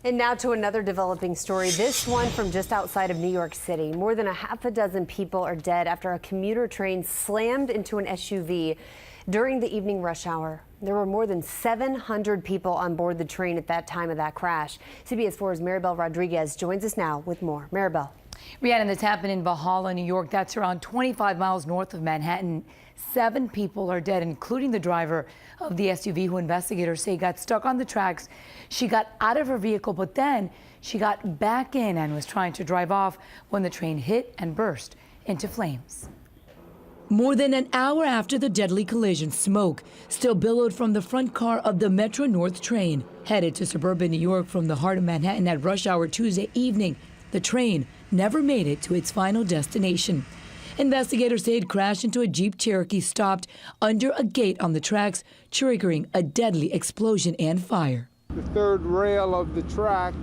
And now to another developing story, this one from just outside of New York City. More than a half a dozen people are dead after a commuter train slammed into an SUV during the evening rush hour. There were more than 700 people on board the train at that time of that crash. CBS 4's Maribel Rodriguez joins us now with more. Maribel. Rhiannon, this happened in Valhalla, New York. That's around 25 miles north of Manhattan. 7 people are dead, including the driver of the SUV, who investigators say got stuck on the tracks. She got out of her vehicle, but then she got back in and was trying to drive off when the train hit and burst into flames. More than an hour after the deadly collision, smoke still billowed from the front car of the Metro North train. Headed to suburban New York from the heart of Manhattan at rush hour Tuesday evening, the train never made it to its final destination. Investigators say it crashed into a Jeep Cherokee stopped under a gate on the tracks, triggering a deadly explosion and fire. The third rail of the track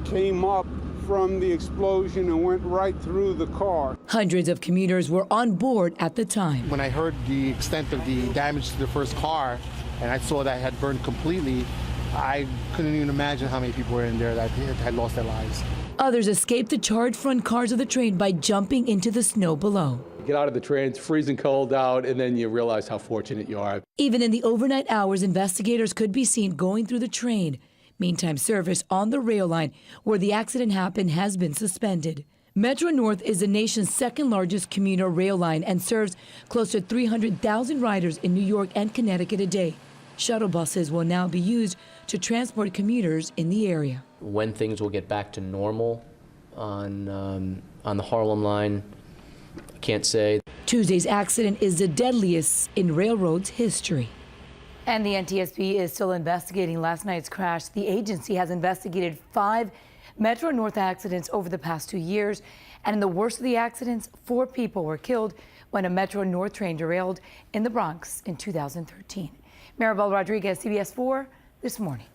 came up from the explosion and went right through the car. Hundreds of commuters were on board at the time. When I heard the extent of the damage to the first car and I saw that it had burned completely, I couldn't even imagine how many people were in there that had lost their lives. Others escaped the charred front cars of the train by jumping into the snow below. Get out of the train, it's freezing cold out, and then you realize how fortunate you are. Even in the overnight hours, investigators could be seen going through the train. Meantime, service on the rail line where the accident happened has been suspended. Metro North is the nation's second largest commuter rail line and serves close to 300,000 riders in New York and Connecticut a day. Shuttle buses will now be used to transport commuters in the area. When things will get back to normal on the Harlem line, I can't say. Tuesday's accident is the deadliest in railroad's history. And the NTSB is still investigating last night's crash. The agency has investigated 5 Metro North accidents over the past 2 years. And in the worst of the accidents, 4 people were killed when a Metro North train derailed in the Bronx in 2013. Maribel Rodriguez, CBS 4 This Morning.